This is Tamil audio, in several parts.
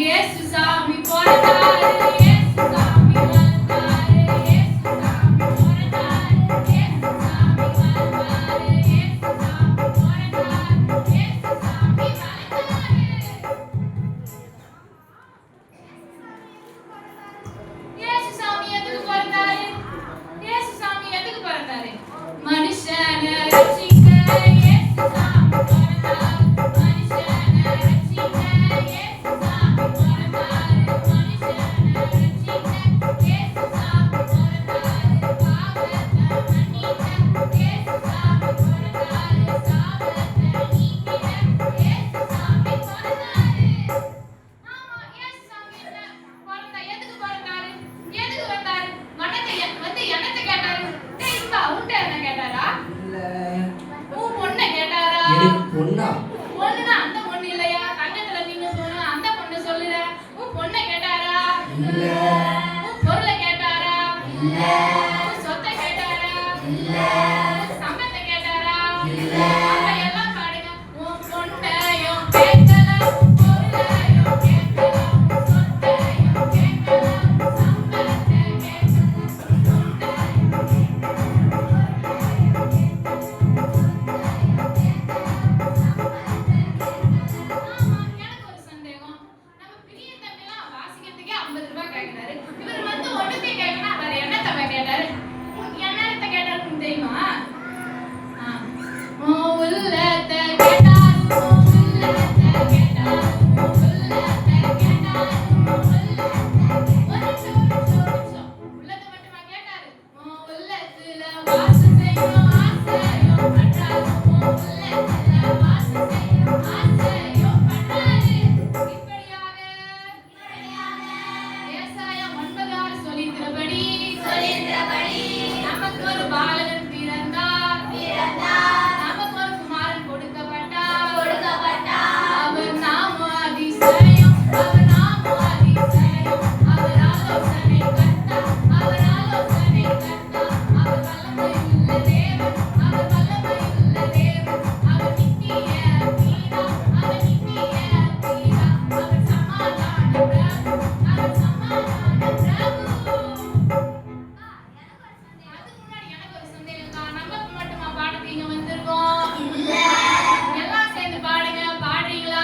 இயேசு சாமி பிறந்தாரு, இயேசு சாமி வந்தாரு, இயேசு சாமி பிறந்தாரு, இயேசு சாமி வந்தாரு, இயேசு சாமி பிறந்தாரு, இயேசு சாமி வந்தாரு. இயேசு சாமி எதுக்கு பிறந்தாரு? இயேசு சாமி எதுக்கு பிறந்தாரு? மனுஷனை ரட்சிக்க இயேசு சாமி பிறந்தாரு, மனுஷனை ரட்சிக்க இயேசு சாமி பிறந்தாரு, மனுஷனை ரட்சிக்க இயேசு சாமி பிறந்தாரு, பாவத்தை மன்னிக்க இயேசு சாமி பிறந்தாரு, சாபத்தை நீக்கிட இயேசு சாமி பிறந்தாரு. ஆமா, இயேசு சாமி எதுக்கு பிறந்தாரு? எதுக்கு வந்தாரு? வந்து என்னத்தை கேட்டாரு? டேய் இங்க உன்ட்ட என்ன கேட்டாரா? இல்ல. உன் பொண்ணை கேட்டாரா? பொண்ணா? பொண்ணுனா அந்த பொண்ணு இல்லையா? தங்கத்துல நீங்க சொன்ன அந்த பொண்ணு சொல்லுற. உன் பொண்ணை கேட்டாரா? இல்ல. உன் பொருளை கேட்டாரா? இல்ல. உன் சொத்தை கேட்டாரா? இல்ல. உன் சம்பளத்தை கேட்டாரா? இல்ல. அப்ப எல்லாம் பாடுங்க. உன் பொண்ணையும் கேட்கல, உன் பொருளையும் கேட்கல, உன் சொத்தையும் கேட்கல, உன் சம்பளத்தை கேட்கல, உன் பொண்ணையும் ஆமா, எனக்கு ஒரு சந்தேகம். நம்ம பெரிய தம்பிலாம் வாசிக்கிறதுக்கே 50 ரூபாய் கேட்கிறாரு. இவர் வந்து ஒண்ணுமே கேட்கனா வேற என்னத்தை கேட்டாரு? என்னத்தை கேட்டாருன்னு தெரியுமா? உன் உள்ளத்தை கேட்டாரு, உன் உள்ளத்தை கேட்டாரு, உன் உள்ளத்தை கேட்டாரு, உன் உள்ளத்தை ஒரு நிமிஷம் உள்ளத்தை மட்டுமா கேட்டாரு? உன் உள்ளத்துல வாசம் செய்யும் ஆசையும் பண்றாரு, உன் உள்ளத்துல வாசம் செய்யும் ஆசையும் பண்றாரு. இப்படியாக ஏசாயா 9:6 சொல்லியிருக்கிறபடி நமக்கு ஒரு பாலகன் பிறந்தார், நமக்கு ஒரு குமாரன் கொடுக்கப்பட்டார். அவர் நாமம் அதிசயம், அவர் நாமம் அதிசயம், அவர் ஆலோசனை கர்த்தா, அவர் ஆலோசனை கர்த்தா, அவர் வல்லமையுள்ள தேவன், அவர் வல்லமையுள்ள தேவன், அவர் நித்திய பீடா, அவர் நித்திய பீடா, அவர் சமாதான பிரபு, அவர் சமாதான பிரபு. அதுக்கு முன்னாடி எனக்கு ஒரு சந்தேகம்க்கா. நம்ம மட்டுமா பாடத்துக்கு இங்க வந்திருக்கோம்? எல்லாம் சேர்ந்து பாடுங்க. பாடுறீங்களா?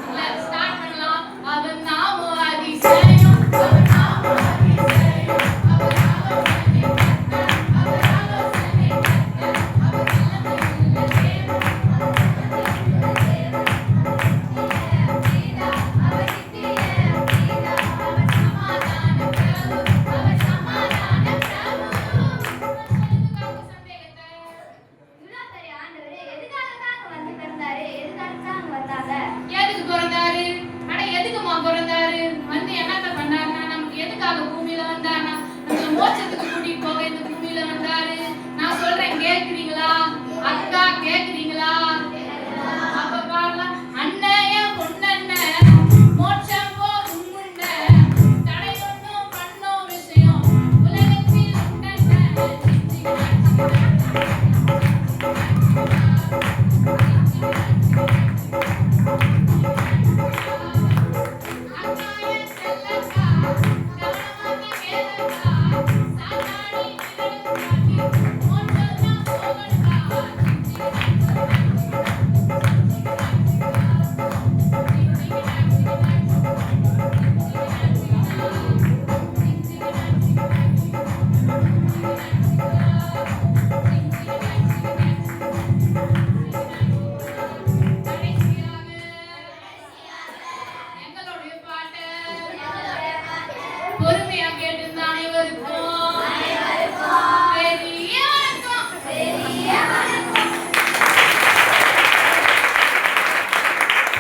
இல்ல, ஸ்டார்ட் பண்ணலாம். அவர் நாமம் அதிசயம், அவர் நாமம் அதிசயம், அவர் ஆலோசனை கர்த்தா, அவர் ஆலோசனை கர்த்தா, அவர் வல்லமையுள்ள தேவன், அவர் வல்லமையுள்ள தேவன், அவர் நித்திய பீடா, அவர் நித்திய பீடா, அவர் சமாதான பிரபு, அவர் சமாதான பிரபு. சொல்லுங்க உங்க சந்தேகத்தை. இவ்வளவு பெரிய ஆண்டவரே எதுக்காக தான் அங்க வந்து பிறந்தாரு? எதுக்காக தான் அங்க வந்தாங்க? எதுக்கு பிறந்தாரு? அட எதுக்குமா பிறந்தாரு? வந்து என்னத்த பண்ணாருன்னா, நமக்கு எதுக்காக பூமியில வந்தாருன்னா, நம்மள மோட்சத்துக்கு கூட்டிட்டு போக இந்த பூமியில வந்தாரு. நான் சொல்றேன், கேக்குறீங்களா? அக்கா கேக்குறீங்களா? அப்ப பாடலாம். அண்ணன் பொண்ணண்ணன் மோட்சம் போகும் முன்ன தடை ஒண்ணும் பண்ணும் விஷயம் உலகத்தில் உண்டண்ணன். எங்களுடைய பாட்டு பொறுமையா கேட்டு